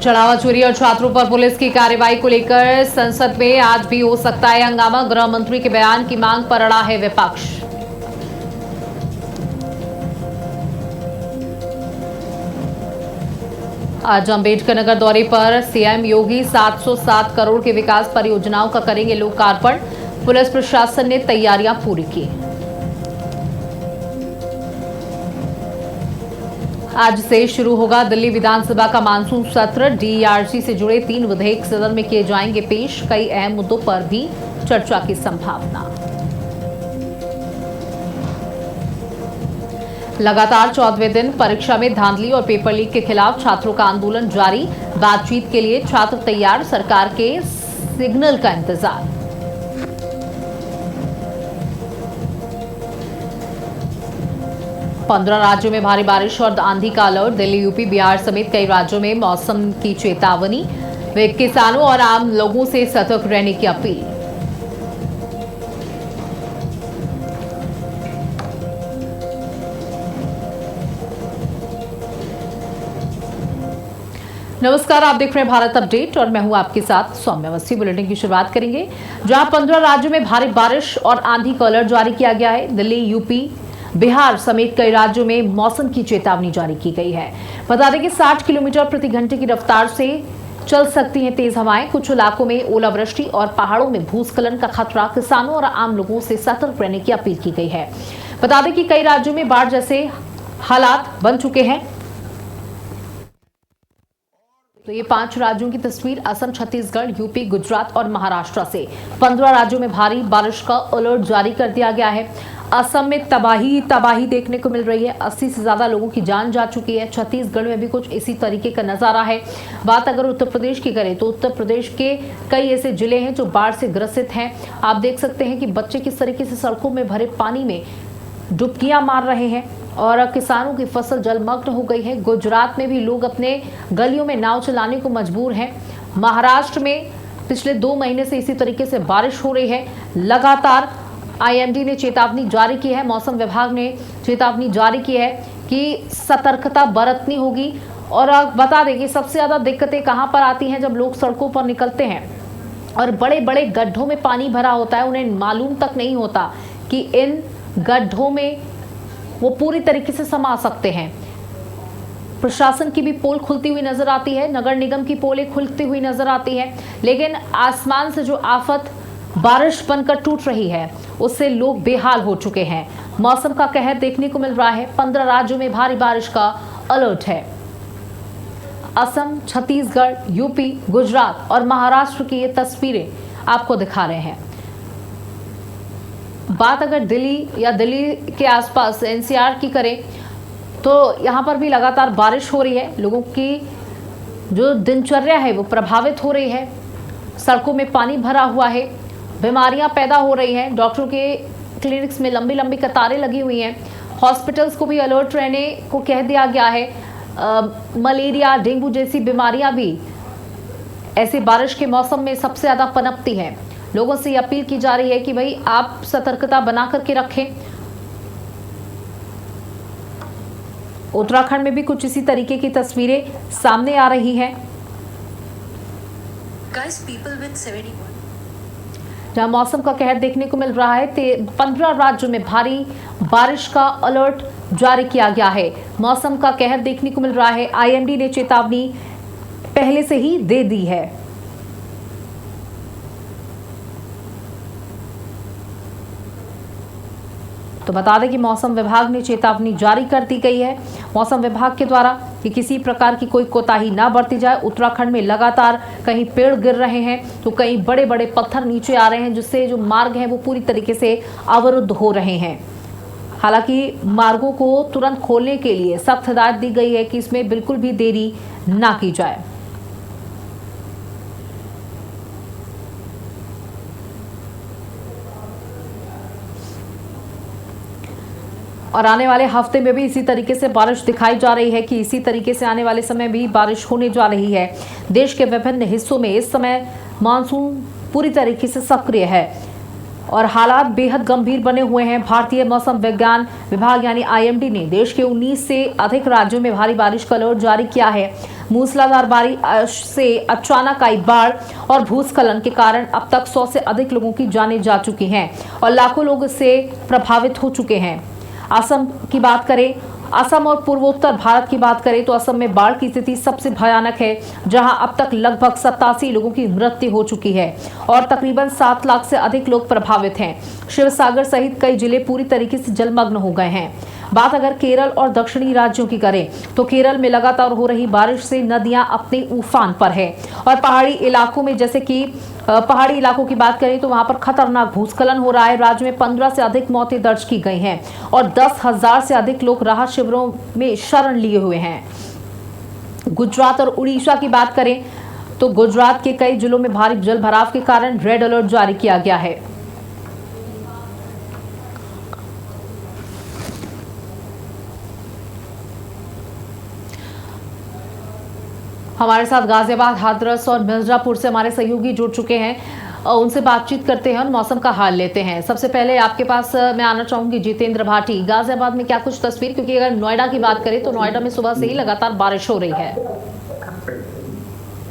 चढ़ावा चोरी और छात्रों पर पुलिस की कार्रवाई को लेकर संसद में आज भी हो सकता है हंगामा। गृह मंत्री के बयान की मांग पर अड़ा है विपक्ष। आज अंबेडकर नगर दौरे पर सीएम योगी 707 करोड़ के विकास परियोजनाओं का करेंगे लोकार्पण। पुलिस प्रशासन ने तैयारियां पूरी की। आज से शुरू होगा दिल्ली विधानसभा का मानसून सत्र। डीईआरसी से जुड़े 3 विधेयक सदन में किए जाएंगे पेश। कई अहम मुद्दों पर भी चर्चा की संभावना। लगातार 14वें दिन परीक्षा में धांधली और पेपर लीक के खिलाफ छात्रों का आंदोलन जारी। बातचीत के लिए छात्र तैयार, सरकार के सिग्नल का इंतजार। पंद्रह राज्यों में भारी बारिश और आंधी का अलर्ट। दिल्ली, यूपी, बिहार समेत कई राज्यों में मौसम की चेतावनी। वे किसानों और आम लोगों से सतर्क रहने की अपील। नमस्कार, आप देख रहे हैं भारत अपडेट और मैं हूं आपके साथ सौम्या अवस्थी। बुलेटिन की शुरुआत करेंगे जहां 15 राज्यों में भारी बारिश और आंधी का अलर्ट जारी किया गया है। दिल्ली, यूपी, बिहार समेत कई राज्यों में मौसम की चेतावनी जारी की गई है। बता दें कि 60 किलोमीटर प्रति घंटे की रफ्तार से चल सकती हैं तेज हवाएं। कुछ इलाकों में ओलावृष्टि और पहाड़ों में भूस्खलन का खतरा। किसानों और आम लोगों से सतर्क रहने की अपील की गई है। बता दें कि कई राज्यों में बाढ़ जैसे हालात बन चुके हैं। तो ये 5 राज्यों की तस्वीर असम, छत्तीसगढ़, यूपी, गुजरात और महाराष्ट्र से 15 राज्यों में भारी बारिश का अलर्ट जारी कर दिया गया है। असम में तबाही देखने को मिल रही है। 80 से ज्यादा लोगों की जान जा चुकी है। छत्तीसगढ़ में भी कुछ इसी तरीके का नजारा है। बात अगर उत्तर प्रदेश की करें तो उत्तर प्रदेश के कई ऐसे जिले हैं जो बाढ़ से ग्रसित हैं। आप देख सकते हैं कि बच्चे किस तरीके से सड़कों में भरे पानी में डुबकियां मार रहे हैं और किसानों की फसल जलमग्न हो गई है। गुजरात में भी लोग अपने गलियों में नाव चलाने को मजबूर हैं। महाराष्ट्र में पिछले 2 महीने से इसी तरीके से बारिश हो रही है। लगातार आईएमडी ने चेतावनी जारी की है, मौसम विभाग ने चेतावनी जारी की है कि सतर्कता बरतनी होगी। और बता दें कि सबसे ज्यादा दिक्कतें कहां पर आती हैं, जब लोग सड़कों पर निकलते हैं और बड़े बड़े गड्ढों में पानी भरा होता है। उन्हें मालूम तक नहीं होता कि इन गड्ढों में वो पूरी तरीके से समा सकते हैं। प्रशासन की भी पोल खुलती हुई नजर आती है, नगर निगम की पोलें खुलती हुई नजर आती है, लेकिन आसमान से जो आफत बारिश बनकर टूट रही है उससे लोग बेहाल हो चुके हैं। मौसम का कहर देखने को मिल रहा है। 15 राज्यों में भारी बारिश का अलर्ट है। असम, छत्तीसगढ़, यूपी, गुजरात और महाराष्ट्र की ये तस्वीरें आपको दिखा रहे हैं। बात अगर दिल्ली या दिल्ली के आसपास एनसीआर की करें तो यहाँ पर भी लगातार बारिश हो रही है। लोगों की जो दिनचर्या है वो प्रभावित हो रही है। सड़कों में पानी भरा हुआ है, बीमारियां पैदा हो रही हैं। डॉक्टरों के क्लिनिक्स में लंबी लंबी कतारें लगी हुई हैं। हॉस्पिटल्स को भी अलर्ट रहने को कह दिया गया है। मलेरिया, डेंगू जैसी बीमारियां भी ऐसे बारिश के मौसम में सबसे ज़्यादा पनपती हैं। लोगों से अपील की जा रही है कि भाई आप सतर्कता बना करके रखें। उत्तराखंड में भी कुछ इसी तरीके की तस्वीरें सामने आ रही हैं, जहां मौसम का कहर देखने को मिल रहा है। 15 राज्यों में भारी बारिश का अलर्ट जारी किया गया है। मौसम का कहर देखने को मिल रहा है। आईएमडी ने चेतावनी पहले से ही दे दी है। तो बता दें कि मौसम विभाग ने चेतावनी जारी कर दी गई है मौसम विभाग के द्वारा कि किसी प्रकार की कोई कोताही ना बरती जाए। उत्तराखंड में लगातार कहीं पेड़ गिर रहे हैं तो कहीं बड़े बड़े पत्थर नीचे आ रहे हैं, जिससे जो मार्ग हैं वो पूरी तरीके से अवरुद्ध हो रहे हैं। हालांकि मार्गों को तुरंत खोलने के लिए सख्त हिदायत दी गई है कि इसमें बिल्कुल भी देरी ना की जाए। और आने वाले हफ्ते में भी इसी तरीके से बारिश दिखाई जा रही है कि इसी तरीके से आने वाले समय भी बारिश होने जा रही है। देश के विभिन्न हिस्सों में इस समय मानसून पूरी तरीके से सक्रिय है और हालात बेहद गंभीर बने हुए हैं। भारतीय मौसम विज्ञान विभाग यानी आईएमडी ने देश के 19 से अधिक राज्यों में भारी बारिश का अलर्ट जारी किया है। मूसलाधार बारिश से अचानक आई बाढ़ और भूस्खलन के कारण अब तक 100 से अधिक लोगों की जानें जा चुकी हैं और लाखों लोग इससे प्रभावित हो चुके हैं। असम की बात करें, असम और पूर्वोत्तर भारत की बात करें तो असम में बाढ़ की स्थिति सबसे भयानक है, जहां अब तक लगभग 87 लोगों की मृत्यु हो चुकी है और तकरीबन 7 लाख से अधिक लोग प्रभावित हैं। शिवसागर सहित कई जिले पूरी तरीके से जलमग्न हो गए हैं। बात अगर केरल और दक्षिणी राज्यों की करें तो केरल में लगातार हो रही बारिश से नदियां अपने उफान पर है और पहाड़ी इलाकों में, जैसे कि पहाड़ी इलाकों की बात करें तो वहां पर खतरनाक भूस्खलन हो रहा है। राज्य में 15 से अधिक मौतें दर्ज की गई हैं और 10,000 से अधिक लोग राहत शिविरों में शरण लिए हुए हैं। गुजरात और उड़ीसा की बात करें तो गुजरात के कई जिलों में भारी जलभराव के कारण रेड अलर्ट जारी किया गया है। हमारे साथ गाजियाबाद, हाथरस और मिर्जापुर से हमारे सहयोगी जुड़ चुके हैं, उनसे बातचीत करते हैं और मौसम का हाल लेते हैं। सबसे पहले आपके पास मैं आना चाहूंगी जितेंद्र भाटी, गाजियाबाद में क्या कुछ तस्वीर, क्योंकि अगर नोएडा की बात करें तो नोएडा में सुबह से ही लगातार बारिश हो रही है।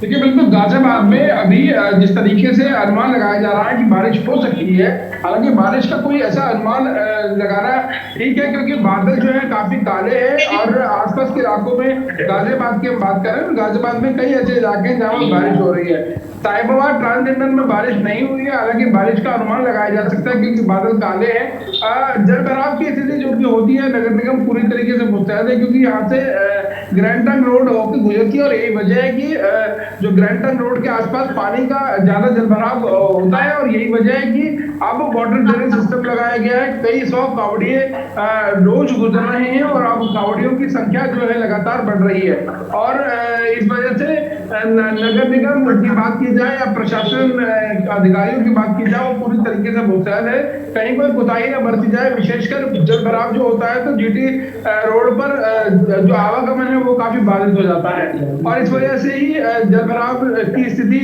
देखिए, बिल्कुल गाजियाबाद में अभी जिस तरीके से अनुमान लगाया जा रहा है कि बारिश हो सकती है, हालांकि बारिश का कोई ऐसा अनुमान लगाना ठीक है क्योंकि बादल जो है काफी काले हैं और आसपास के इलाकों में गाजियाबाद की हम बात करें तो गाजियाबाद में कई ऐसे इलाके हैं जहाँ बारिश हो रही है। साहिबाबाद ट्रांसजेंडर में बारिश नहीं हुई है, हालांकि बारिश का अनुमान लगाया जा सकता है क्योंकि बादल काले हैं। जलभराव की स्थिति जो कि होती है, नगर निगम पूरी तरीके से मुस्तैद है क्योंकि यहाँ से ग्रैंड ट्रंक रोड होकर गुजरती है और यही वजह है कि जो ग्रैंड ट्रंक रोड के आसपास पानी का ज्यादा जलभराव होता है और यही वजह है कि अब वाटर ड्रेनेज सिस्टम लगाया गया है। कई 100 कावड़िए रोज गुजर रहे हैं और अब कावड़ियों की संख्या जो है लगातार बढ़ रही है और इस वजह से नगर निगम की बात की जाए या प्रशासन अधिकारियों की बात की जाए, वो पूरी तरीके से मुस्तैद है, कहीं कोई कोताही न बरती जाए। विशेषकर जलभराव जो होता है तो जीटी रोड पर जो आवागमन है वो काफी बाधित हो जाता है और इस वजह से ही जलभराव की स्थिति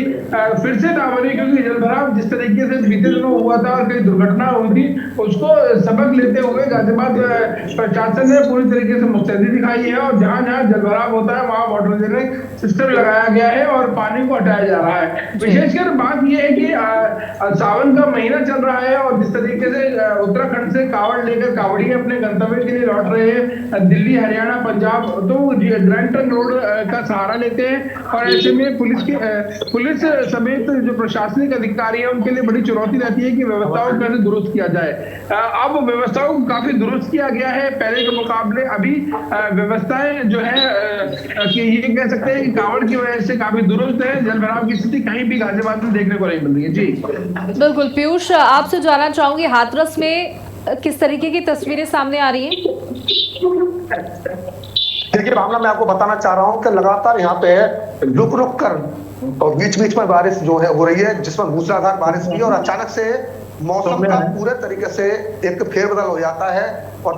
फिर से ना बनी, क्योंकि जलभराव जिस तरीके से बीते दिनों हुआ था और कई दुर्घटना हुई थी, उसको सबक लेते हुए गाजियाबाद प्रशासन ने पूरी तरीके से मुस्तैदी दिखाई है और जहां जहां जलभराव होता है वहां वाटर ड्रेनेज सिस्टम लगाया गया है और पानी को हटाया जा रहा है। विशेषकर बात यह है कि सावन का महीना चल रहा है और जिस तरीके से उत्तराखंड से कावड़ लेकर कावड़िए अपने गंतव्य के लिए लौट रहे हैं, दिल्ली, हरियाणा, पंजाब, तो ग्रैंड ट्रंक रोड का सहारा लेते हैं और ऐसे में पुलिस समेत जो प्रशासनिक अधिकारी है उनके लिए बड़ी चुनौती रहती है कि व्यवस्थाओं को कैसे दुरुस्त किया जाए। अब व्यवस्थाओं को काफी दुरुस्त किया गया है पहले के मुकाबले। अभी व्यवस्थाएं जो है कि ये कह सकते हैं कि कावड़ की वजह से काफी दुरुस्त है। जलभराव की स्थिति कहीं भी गाजियाबाद में देखने को नहीं मिल रही है। जी बिल्कुल पीयूष, आपसे जानना चाहूंगी हाथरस में किस तरीके की तस्वीरें सामने आ रही हैं? देखिए भावना, मैं आपको बताना चाह रहा हूं कि लगातार यहाँ पे रुक रुक कर और बीच बीच में बारिश जो है हो रही है, जिसमें मूसलाधार बारिश हुई और अचानक से मौसम का पूरे तरीके से एक फेरबदल हो जाता है और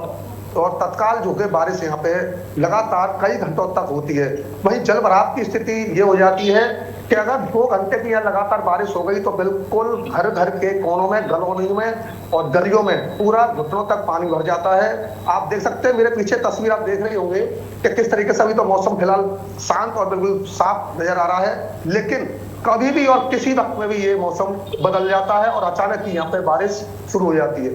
तत्काल जो है बारिश यहाँ पे लगातार कई घंटों तक होती है। वहीं जलभराव की स्थिति ये हो जाती है कि अगर 2 घंटे की यहाँ लगातार बारिश हो गई तो बिल्कुल घर घर के कोनों में, गलियों में और गलियों में पूरा घुटनों तक पानी भर जाता है। आप देख सकते हैं, मेरे पीछे तस्वीर आप देख रहे होंगे कि किस तरीके से अभी तो मौसम फिलहाल शांत और बिल्कुल साफ नजर आ रहा है, लेकिन कभी भी और किसी वक्त में भी ये मौसम बदल जाता है और अचानक ही यहाँ पे बारिश शुरू हो जाती है।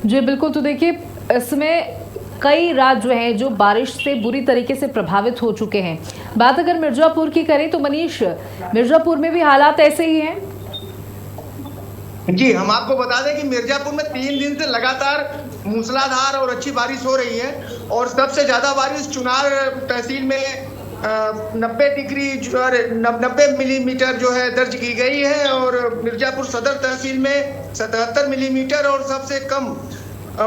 जी बिल्कुल, तो देखिए इसमें कई राज्य हैं जो बारिश से बुरी तरीके से प्रभावित हो चुके हैं। बात अगर मिर्जापुर की करें तो मनीष, मिर्जापुर में भी हालात ऐसे ही हैं? जी, हम आपको बता दें कि मिर्जापुर में 3 दिन से लगातार मूसलाधार और अच्छी बारिश हो रही है और सबसे ज्यादा बारिश चुनार तहसील में 90 मिलीमीटर जो है दर्ज की गई है और मिर्जापुर सदर तहसील में 77 मिलीमीटर और सबसे कम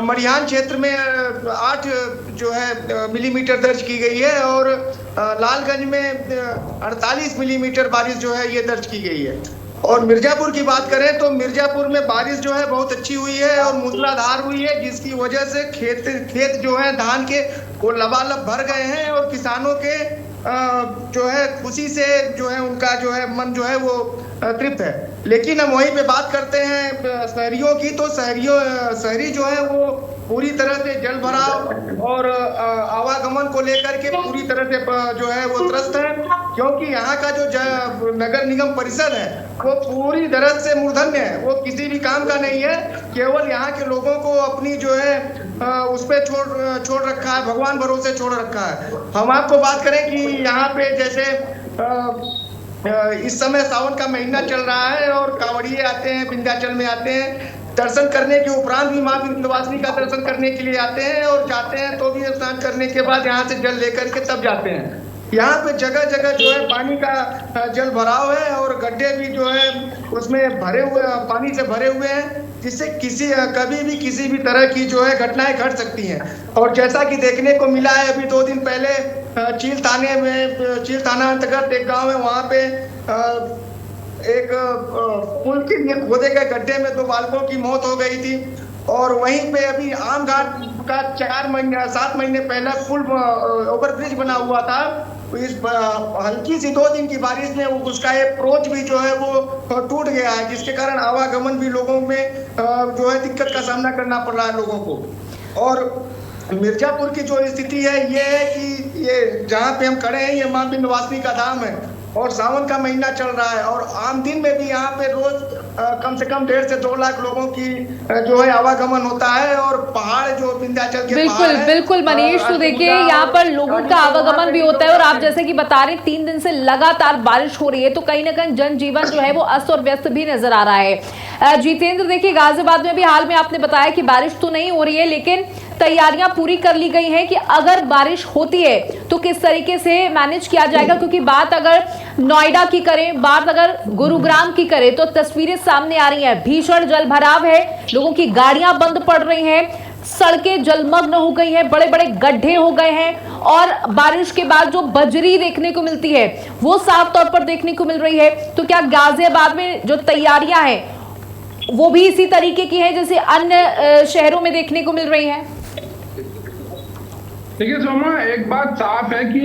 मरिहान क्षेत्र में 8 जो है मिलीमीटर दर्ज की गई है और लालगंज में 48 मिलीमीटर बारिश जो है ये दर्ज की गई है। और मिर्जापुर की बात करें तो मिर्जापुर में बारिश जो है बहुत अच्छी हुई है और मूसलाधार हुई है, जिसकी वजह से खेत जो है धान के वो लबालब भर गए हैं और किसानों के जो है खुशी से जो है उनका जो है मन जो है वो तृप्त है। लेकिन हम वहीं पे बात करते हैं शहरियों की, तो शहरी जो है वो पूरी तरह से जल भराव और आवागमन को लेकर के पूरी तरह से जो है वो त्रस्त है, क्योंकि यहाँ का जो नगर निगम परिषद है वो पूरी तरह से मूर्धन्य है, वो किसी भी काम का नहीं है, केवल यहाँ के लोगों को अपनी जो है उस पे छोड़ रखा है, भगवान भरोसे छोड़ रखा है। हम आपको बात करें कि यहाँ पे जैसे इस समय सावन का महीना चल रहा है और कांवड़िए आते हैं, विंध्याचल में आते हैं, दर्शन करने के उपरांत भी मां विंध्यवासिनी का दर्शन करने के लिए आते हैं, और जाते हैं तो भी स्नान करने के बाद यहाँ से जल लेकर के तब जाते हैं। यहाँ पे जगह जगह जो है पानी का जल भराव है और गड्ढे भी जो है उसमें भरे हुए, पानी से भरे हुए हैं, जिससे कभी भी किसी भी तरह की जो है घटनाएं घट सकती हैं। और जैसा कि देखने को मिला है, अभी 2 दिन पहले चील थाना अंतर्गत एक गांव है, वहां पे एक पुल के लिए खोदे गए गड्ढे में 2 बालकों की मौत हो गई थी। और वहीं पे अभी आम घाट का 7 महीने पहले पुल ओवरब्रिज बना हुआ था, इस हल्की सी 2 दिन की बारिश में उसका एक अप्रोच भी जो है वो टूट गया है, जिसके कारण आवागमन भी लोगों में जो है दिक्कत का सामना करना पड़ रहा है लोगों को। और मिर्जापुर की जो स्थिति है ये है कि ये जहाँ पे हम खड़े हैं ये मां विंध्यवासिनी का धाम है और सावन का महीना चल रहा है, और आम दिन में भी यहाँ पे रोज कम से कम 1.5 से 2 लाख लोगों की जो है आवागमन होता है। और पहाड़ जो विंध्याचल के बिल्कुल बिल्कुल मनीष, तो देखिए यहाँ पर लोगों का आवागमन भी होता है, और आप जैसे कि बता रहे 3 दिन से लगातार बारिश हो रही है, तो कहीं ना कहीं जनजीवन जो है वो अस्त और व्यस्त भी नजर आ रहा है। जितेंद्र, देखिए गाजियाबाद में भी हाल में आपने बताया कि बारिश तो नहीं हो रही है, लेकिन तैयारियां पूरी कर ली गई हैं कि अगर बारिश होती है तो किस तरीके से मैनेज किया जाएगा, क्योंकि बात अगर नोएडा की करें, बात अगर गुरुग्राम की करें, तो तस्वीरें सामने आ रही हैं, भीषण जल भराव है, लोगों की गाड़ियां बंद पड़ रही हैं, सड़कें जलमग्न हो गई हैं, बड़े बड़े गड्ढे हो गए हैं, और बारिश के बाद जो बजरी देखने को मिलती है वो साफ तौर पर देखने को मिल रही है। तो क्या गाजियाबाद में जो तैयारियां हैं वो भी इसी तरीके की है जैसे अन्य शहरों में देखने को मिल रही है? देखिए सोमा, एक बात साफ है कि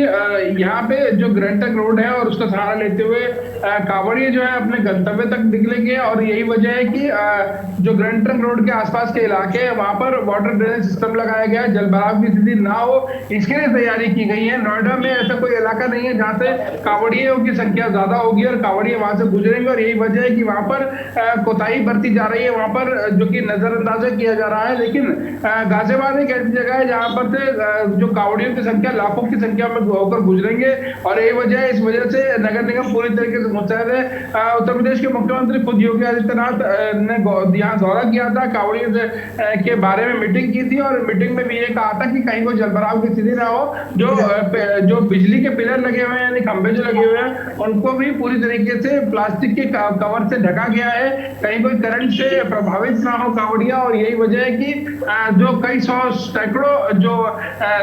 यहाँ पे जो ग्रैंड ट्रंक रोड है और उसका सहारा लेते हुए कांवड़िए जो है अपने गंतव्य तक निकलेंगे, और यही वजह है कि जो ग्रैंड ट्रंक रोड के आसपास के इलाके हैं वहां पर वाटर ड्रेनेज सिस्टम लगाया गया है, जल भराव की स्थिति ना हो इसके लिए तैयारी की गई है। नोएडा में ऐसा कोई इलाका नहीं है जहाँ से कांवड़ियों की संख्या ज्यादा होगी और कांवड़िए वहां से गुजरेंगे, और यही वजह है कि वहां पर कोताही बरती जा रही है, वहां पर जो कि नजरअंदाजा किया जा रहा है। लेकिन गाजियाबाद एक ऐसी जगह है जहाँ पर से जो कांवड़ियों की संख्या लाखों की संख्या में होकर गुजरेंगे, और यही वजह है, इस वजह से नगर निगम पूरी तरीके से मुस्तैद है। उत्तर प्रदेश के मुख्यमंत्री खुद योगी आदित्यनाथ ने यहाँ दौरा किया था, कांवड़ियों के बारे में मीटिंग की थी, और मीटिंग में भी ये कहा था कि कहीं कोई जलभराव की स्थिति ना हो। जो बिजली के पिलर लगे हुए हैं यानी खंभे जो लगे हुए हैं उनको भी पूरी तरीके से प्लास्टिक के कवर से ढका गया है, कहीं कोई करंट से प्रभावित ना हो कांवड़िया। और यही वजह है कि जो कई सैकड़ों जो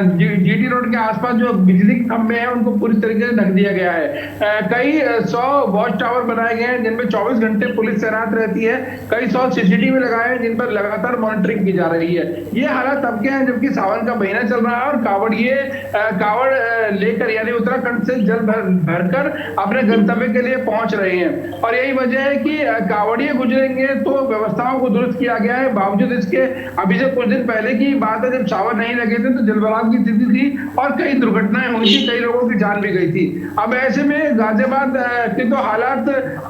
जीटी रोड के आसपास जो बिजली के खंभे हैं उनको पूरी तरीके से ढक दिया गया है। कई 100 वॉच टावर बनाए गए हैं जिनमें 24 घंटे पुलिस तैनात रहती है, कई 100 सीसीटीवी लगाए हैं जिन पर लगातार मॉनिटरिंग की जा रही है। ये हालात तब के हैं जबकि सावन का महीना चल रहा है और कांवड़ लेकर यानी उत्तराखंड से जल भरकर अपने गंतव्य के लिए पहुंच रहे हैं, और यही वजह है कि कांवड़िए गुजरेंगे तो व्यवस्थाओं को दुरुस्त किया गया है। बावजूद इसके अभी से कुछ दिन पहले की बात है, जब सावन नहीं लगे थे तो जलभराव की स्थिति थी और कई दुर्घटनाएं हुई थी, कई लोगों की जान भी गई थी। अब ऐसे में गाजियाबाद के तो हालात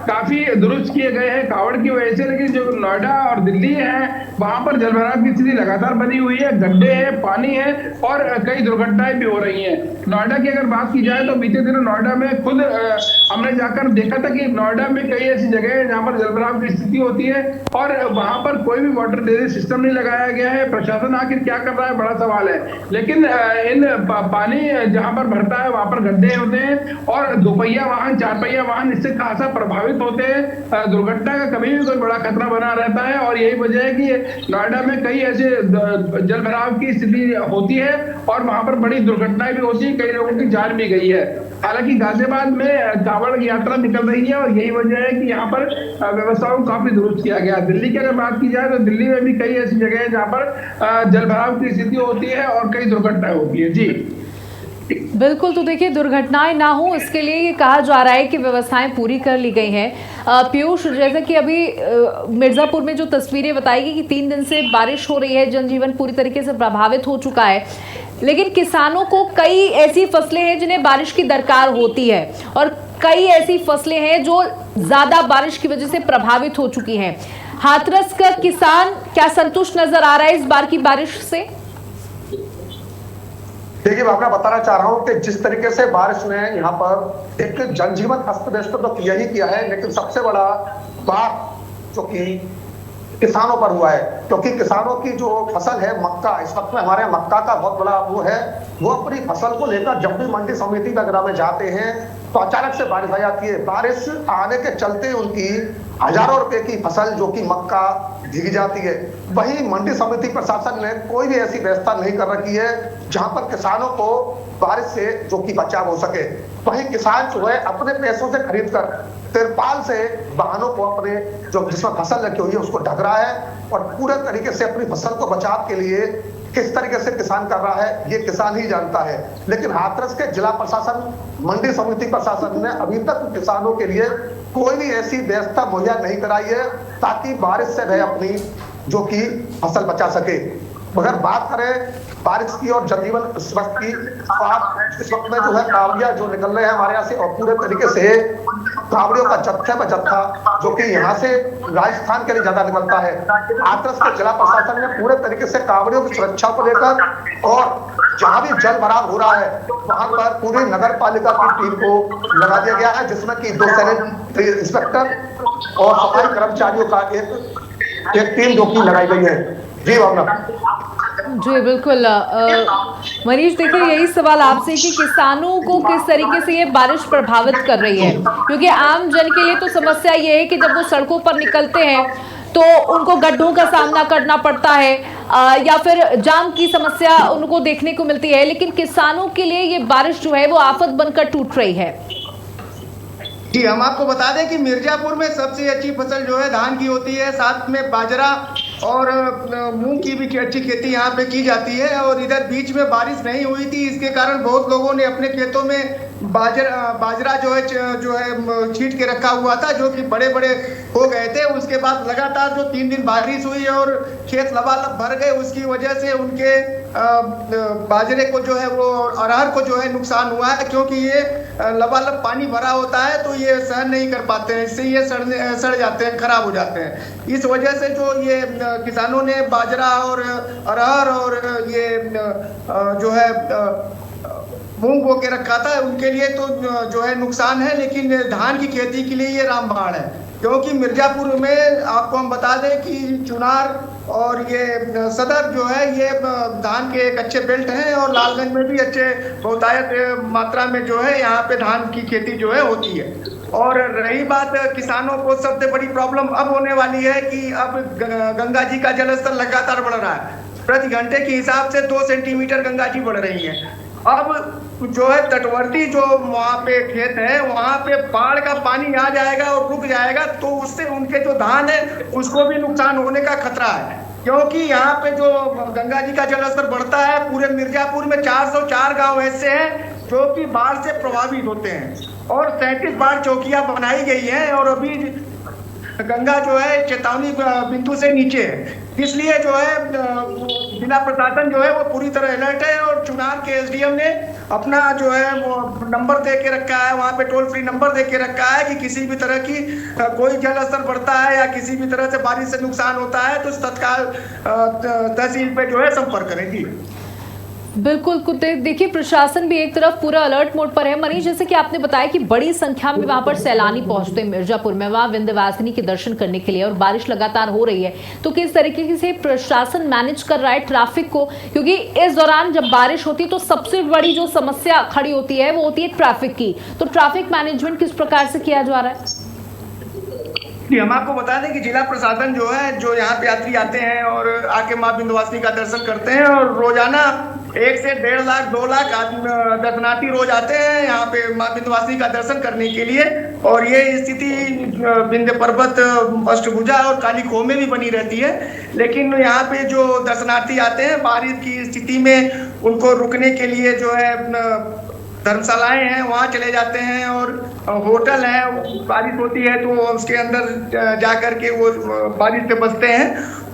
काफी दुरुस्त किए गए हैं कांवड़ की वजह से, लेकिन जो नोएडा और दिल्ली है वहां पर जलभराव की स्थिति लगातार बनी हुई है, गड्ढे हैं, पानी है और कई दुर्घटनाएं भी हो रही हैं। नोएडा की अगर बात की जाए तो बीते दिनों नोएडा में खुद हमने जाकर देखा था कि नोएडा में कई ऐसी जगह है जहां पर जलभराव की स्थिति होती है और वहां पर कोई भी वाटर ड्रेनेज सिस्टम नहीं लगाया गया है। प्रशासन आखिर क्या कर रहा है, बड़ा सवाल है। लेकिन इन पानी जहां पर भरता है वहां पर गड्ढे होते हैं और 2 पहिया वाहन 4 पहिया वाहन इससे खासा प्रभावित होते हैं। दुर्घटना का कभी भी कोई बड़ा खतरा बना रहता है, और यही वजह है कि नोएडा में कई ऐसे जलभराव की स्थिति होती है और वहां पर बड़ी दुर्घटनाएं भी होती है, कई लोगों की जान भी गई है। हालांकि गाजियाबाद में कांवड़ यात्रा निकल रही है और यही वजह है कि यहाँ पर व्यवस्थाओं को काफी दुरुस्त किया गया। दिल्ली की अगर बात की जाए तो दिल्ली में भी कई ऐसी जगह है जहाँ पर जलभराव की स्थिति होती है और कई दुर्घटनाएं होती है। जी बिल्कुल, तो देखिए दुर्घटनाएं ना हो इसके लिए ये कहा जा रहा है कि व्यवस्थाएं पूरी कर ली गई हैं। पीयूष, जैसे कि अभी मिर्जापुर में जो तस्वीरें बताई गई कि 3 दिन से बारिश हो रही है, जनजीवन पूरी तरीके से प्रभावित हो चुका है, लेकिन किसानों को कई ऐसी फसलें हैं जिन्हें बारिश की दरकार होती है और कई ऐसी फसलें हैं जो ज्यादा बारिश की वजह से प्रभावित हो चुकी हैं। हाथरस का किसान क्या संतुष्ट नजर आ रहा है इस बार की बारिश से? देखिए, मैं आपको बताना चाह रहा हूं कि जिस तरीके से बारिश ने यहाँ पर एक जनजीवन अस्त व्यस्त तो यही किया है, लेकिन सबसे बड़ा बात जो कि किसानों पर हुआ है, क्योंकि किसानों की जो फसल है मक्का, इस वक्त में हमारे मक्का का बहुत बड़ा वो है, वो अपनी फसल को लेकर जब भी मंडी समिति वगैरह में जाते हैं तो अचानक से बारिश आ जाती है। बारिश आने के चलते उनकी हजारों रुपए की फसल जो कि मक्का भीग जाती है। वहीं मंडी समिति प्रशासन ने कोई भी ऐसी व्यवस्था नहीं कर रखी है जहां पर किसानों को बारिश से जो कि बचाव हो सके। वहीं किसान जो है अपने पैसों से खरीद कर तिरपाल से वाहनों को अपने जो जिसमें फसल रखी हुई है उसको ढक रहा है और पूरे तरीके से अपनी फसल को बचाव के लिए किस तरीके से किसान कर रहा है ये किसान ही जानता है। लेकिन हाथरस के जिला प्रशासन, मंडी समिति प्रशासन ने अभी तक किसानों के लिए कोई भी ऐसी व्यवस्था मुहैया नहीं कराई है ताकि बारिश से वह अपनी जो कि फसल बचा सके। मगर बात करें बारिश की और जनजीवन इस वक्त की, तो आप इस वक्त में जो है कावड़िया जो निकल रहे हैं हमारे यहाँ से और पूरे तरीके से कावड़ियों का जत्था व जत्था जो कि यहाँ से राजस्थान के लिए ज्यादा निकलता है। हाथरस के जिला प्रशासन ने पूरे तरीके से कावड़ियों की सुरक्षा को लेकर और जहां भी जल भराव हो रहा है वहां पर पूरी नगर पालिका की टीम को लगा दिया गया है, जिसमें कि 2 सैनिटरी इंस्पेक्टर और सफाई कर्मचारियों का एक टीम जो की लगाई गई है। जी जी बिल्कुल। मनीष, देखिए यही सवाल आपसे कि किसानों को किस तरीके से ये बारिश प्रभावित कर रही है, क्योंकि आम जन के लिए तो समस्या ये है कि जब वो सड़कों पर निकलते हैं तो उनको गड्ढों का सामना करना पड़ता है या फिर जाम की समस्या उनको देखने को मिलती है, लेकिन किसानों के लिए ये बारिश जो है वो आफत बनकर टूट रही है। जी, हम आपको बता दें कि मिर्जापुर में सबसे अच्छी फसल जो है धान की होती है, साथ में बाजरा और मूंग की भी अच्छी खेती यहाँ पे की जाती है। और इधर बीच में बारिश नहीं हुई थी, इसके कारण बहुत लोगों ने अपने खेतों में बाजरा जो है छींट के रखा हुआ था, जो कि बड़े बड़े हो गए थे। उसके बाद लगातार जो 3 दिन बारिश हुई और खेत लबालब भर गए, उसकी वजह से उनके बाजरे को जो है वो अरहर को जो है नुकसान हुआ है, क्योंकि ये लबालब पानी भरा होता है तो ये सहन नहीं कर पाते हैं, इससे ये सड़ जाते हैं, खराब हो जाते हैं। इस वजह से जो ये किसानों ने बाजरा और अरहर और ये जो है मूंग बो के रखा था, उनके लिए तो जो है नुकसान है, लेकिन धान की खेती के लिए ये रामबाण है। क्योंकि मिर्जापुर में आपको हम बता दें कि चुनार और ये सदर जो है ये धान के एक अच्छे बेल्ट हैं और लालगंज में भी अच्छे बहुतायत मात्रा में जो है यहाँ पे धान की खेती जो है होती है। और रही बात किसानों को, सबसे बड़ी प्रॉब्लम अब होने वाली है कि अब गंगा जी का जलस्तर लगातार बढ़ रहा है, प्रति घंटे के हिसाब से 2 सेंटीमीटर गंगा जी बढ़ रही है। अब जो है तटवर्ती जो वहाँ पे खेत है वहाँ पे बाढ़ का पानी आ जाएगा और रुक जाएगा, तो उससे उनके जो धान है उसको भी नुकसान होने का खतरा है। क्योंकि यहाँ पे जो गंगा जी का जलस्तर बढ़ता है, पूरे मिर्जापुर में 404 गांव ऐसे हैं जो कि बाढ़ से प्रभावित होते हैं और 37 बाढ़ चौकियां बनाई गई हैं और अभी गंगा जो है चेतावनी बिंदु से नीचे है। इसलिए जो है जिला प्रशासन जो है वो पूरी तरह अलर्ट है और चुनार के एसडीएम ने अपना जो है वो नंबर दे के रखा है, वहाँ पे टोल फ्री नंबर दे के रखा है कि किसी भी तरह की कोई जल स्तर बढ़ता है या किसी भी तरह से बारिश से नुकसान होता है तो तत्काल तहसील पे जो है संपर्क करेंगी। बिल्कुल, देखिए प्रशासन भी एक तरफ पूरा अलर्ट मोड पर है। मनीष, जैसे कि आपने बताया कि बड़ी संख्या में वहां पर सैलानी पहुंचते हैं मिर्जापुर में, वहां विंध्यवासिनी के दर्शन करने के लिए, और बारिश लगातार हो रही है, तो किस तरीके से प्रशासन मैनेज कर रहा है ट्रैफिक को? क्योंकि इस दौरान जब बारिश होती है तो सबसे बड़ी जो समस्या खड़ी होती है वो होती है ट्रैफिक की, तो ट्रैफिक मैनेजमेंट किस प्रकार से किया जा रहा है? हम आपको बता दें कि जिला प्रशासन जो है, जो यहाँ पे यात्री आते हैं और आके माँ विंध्यवासिनी का दर्शन करते हैं, और रोजाना 1 से 1.5 लाख 2 लाख दर्शनार्थी रोज आते हैं यहाँ पे माँ विंध्यवासिनी का दर्शन करने के लिए। और ये स्थिति विंध्य पर्वत, अष्टभुजा और काली खोह में भी बनी रहती है। लेकिन यहाँ पे जो दर्शनार्थी आते हैं बारिश की स्थिति में उनको रुकने के लिए जो है धर्मशालाएं हैं वहाँ चले जाते हैं, और होटल है, बारिश होती है तो उसके अंदर जा कर के वो बारिश से बचते हैं।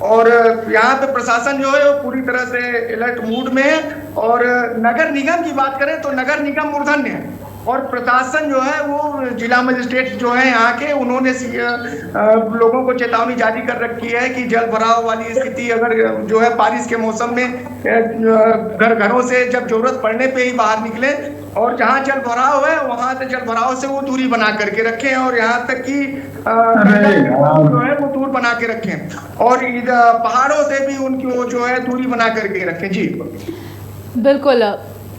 और यहाँ पे प्रशासन जो है वो पूरी तरह से अलर्ट मूड में है। और नगर निगम की बात करें तो नगर निगम मूर्धन्य है, और प्रशासन जो है वो जिला मजिस्ट्रेट जो है यहाँ के, उन्होंने लोगों को चेतावनी जारी कर रखी है कि जल भराव वाली स्थिति अगर जो है बारिश के मौसम में घरों से जब जरूरत पड़ने पे ही बाहर निकले, और जहाँ जल भराव है वहां से जल भराव से वो दूरी बना करके रखें, और यहाँ तक कि जो है वो दूर बना के रखें, और पहाड़ों से भी उनकी वो जो है दूरी बना करके रखें। जी बिल्कुल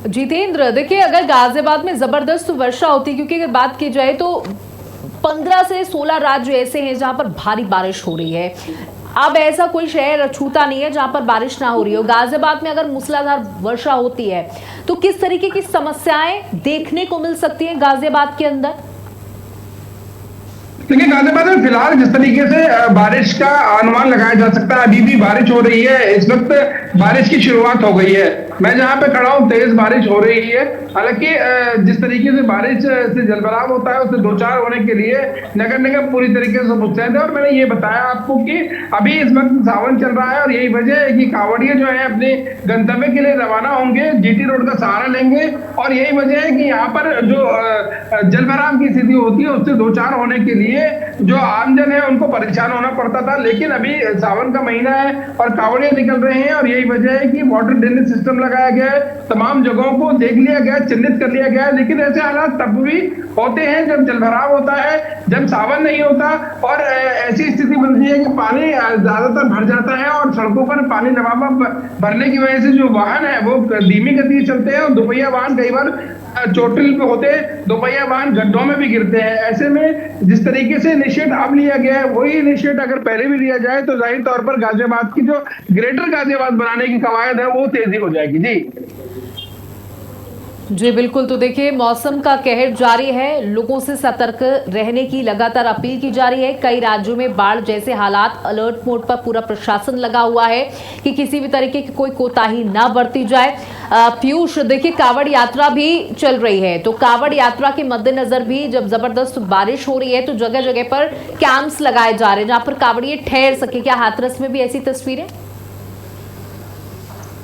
जितेंद्र, देखिए अगर गाजियाबाद में जबरदस्त वर्षा होती, क्योंकि अगर बात की जाए तो 15 से 16 राज्य ऐसे हैं जहां पर भारी बारिश हो रही है। अब ऐसा कोई शहर अछूता नहीं है जहां पर बारिश ना हो रही हो। गाजियाबाद में अगर मूसलाधार वर्षा होती है तो किस तरीके की समस्याएं देखने को मिल सकती हैं गाजियाबाद के अंदर? देखिए गाजियाबाद में फिलहाल जिस तरीके से बारिश का अनुमान लगाया जा सकता है, अभी भी बारिश हो रही है। इस वक्त बारिश की शुरुआत हो गई है। मैं जहां पे खड़ा हूं तेज बारिश हो रही है। हालांकि जिस तरीके से बारिश से जलभराव होता है उससे दो चार होने के लिए नगर निगम पूरी तरीके से मुस्तैद है। और मैंने ये बताया आपको कि अभी इस वक्त सावन चल रहा है, और यही वजह है कि कांवड़िये जो है अपने गंतव्य के लिए रवाना होंगे, जीटी रोड का सहारा लेंगे। और यही वजह है कि यहाँ पर जो जलभराव की स्थिति होती है उससे दो चार होने के लिए जो आमजन है उनको परेशान होना पड़ता था। लेकिन अभी सावन का महीना है और कांवड़िये निकल रहे हैं, और यही वजह है कि वाटर ड्रेनेज सिस्टम लगाया गया है। तमाम जगहों को देख लिया गया, चिन्हित कर लिया गया है। लेकिन ऐसे हालात तब भी होते हैं जब जलभराव होता है, जब सावन नहीं होता, और ऐसी स्थिति बनती है कि पानी ज्यादातर भर जाता है, और सड़कों पर पानी लबाबा भरने की वजह से जो वाहन है वो धीमी गति से चलते हैं, और दोपहिया वाहन कई बार चोटिल पे होते, दोपहिया वाहन गड्ढों में भी गिरते हैं। ऐसे में जिस तरीके से इनिशिएट अब लिया गया है वही इनिशिएट अगर पहले भी लिया जाए तो जाहिर तौर पर गाजियाबाद की जो ग्रेटर गाजियाबाद बनाने की कवायद है वो तेजी हो जाएगी। जी बिल्कुल। तो देखिए मौसम का कहर जारी है, लोगों से सतर्क रहने की लगातार अपील की जा रही है। कई राज्यों में बाढ़ जैसे हालात, अलर्ट मोड पर पूरा प्रशासन लगा हुआ है कि किसी भी तरीके की कोई कोताही ना बरती जाए। पीयूष, देखिए कांवड़ यात्रा भी चल रही है, तो कांवड़ यात्रा के मद्देनजर भी जब जबरदस्त बारिश हो रही है तो जगह जगह पर कैंप्स लगाए जा रहे हैं जहां पर कांवड़िये ठहर सके। क्या हाथरस में भी ऐसी तस्वीरें?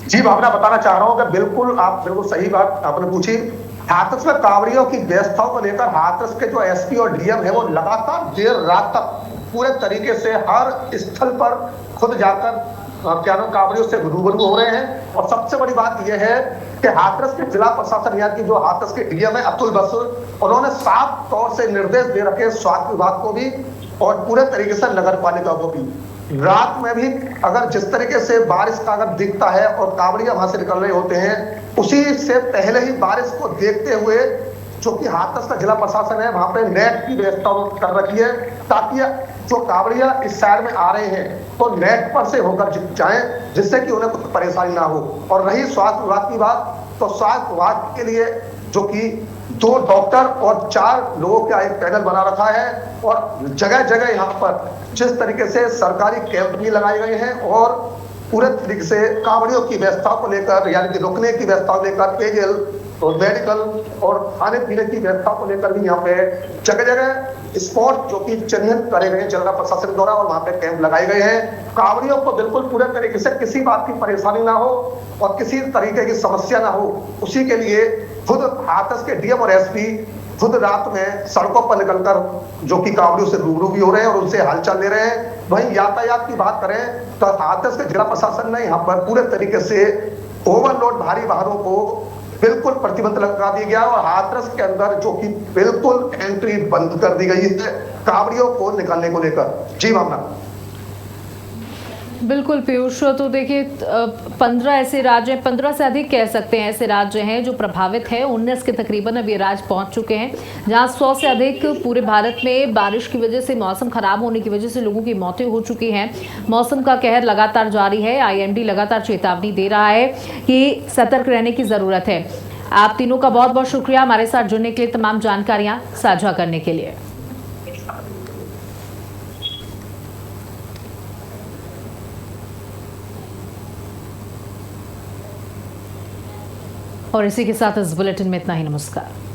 जी भावना, बताना चाह रहा हूं कि बिल्कुल आप बिल्कुल सही बात आपने पूछी। हाथरस में कांवड़ियों की व्यवस्थाओं को लेकर हाथरस के जो एसपी और डीएम है वो लगातार देर रात तक पूरे तरीके से हर स्थल पर खुद जाकर कांवड़ियों से रूबरू हो रहे हैं। और सबसे बड़ी बात यह है कि हाथरस के जिला प्रशासन यहाँ की जो हाथरस के डीएम है अतुल बसु, उन्होंने साफ तौर से निर्देश दे रखे स्वास्थ्य विभाग को भी और पूरे तरीके से नगर पालिका को भी। रात में भी अगर जिस तरीके से बारिश का अगर दिखता है और कांवड़िया वहां से निकल रहे होते हैं, उसी से पहले ही बारिश को देखते हुए जो कि हाथरस का जिला प्रशासन है वहां पे नेट की व्यवस्था कर रखी है, ताकि जो कांवड़िया इस साइड में आ रहे हैं तो नेट पर से होकर जाएं, जिससे कि उन्हें कुछ परेशानी ना हो। और रही स्वास्थ्य विभाग की बात, तो स्वास्थ्य विभाग के लिए जो कि 2 डॉक्टर और 4 लोगों का एक पैनल बना रखा है, और जगह जगह यहाँ पर जिस तरीके से सरकारी कैंप भी लगाए गए हैं, और पूरे तरीके से कांवड़ियों की व्यवस्था को लेकर यानी कि रुकने की व्यवस्था को लेकर, पेयजल और मेडिकल और खाने पीने की व्यवस्था को लेकर भी यहाँ पे जगह जगह स्पॉट जो कि चिन्हित करे गए जिला प्रशासन द्वारा, और वहां पे कैंप लगाए गए हैं। कांवड़ियों को बिल्कुल पूरे तरीके से किसी बात की परेशानी ना हो और किसी तरीके की समस्या ना हो, उसी के लिए खुद हाथरस के डीएम और एसपी खुद रात में सड़कों पर निकलकर जो कि कांवड़ियों से रूबरू भी हो रहे हैं और उनसे हालचाल ले रहे हैं। वहीं यातायात की बात करें तो हाथरस के जिला प्रशासन ने यहाँ पर पूरे तरीके से ओवरलोड भारी वाहनों को बिल्कुल प्रतिबंध लगा दिया गया, और हाथरस के अंदर जो कि बिल्कुल एंट्री बंद कर दी गई है कांवड़ियों को निकालने को लेकर। जी मामला बिल्कुल पीयूष, तो देखिए 15 ऐसे राज्य, 15 से अधिक कह सकते हैं ऐसे राज्य हैं जो प्रभावित हैं। 19 के तकरीबन अब ये राज्य पहुंच चुके हैं जहां 100 से अधिक पूरे भारत में बारिश की वजह से, मौसम खराब होने की वजह से लोगों की मौतें हो चुकी हैं। मौसम का कहर लगातार जारी है। IMD लगातार चेतावनी दे रहा है कि सतर्क रहने की ज़रूरत है। आप तीनों का बहुत बहुत शुक्रिया हमारे साथ जुड़ने के लिए, तमाम जानकारियाँ साझा करने के लिए। और इसी के साथ इस बुलेटिन में इतना ही। नमस्कार।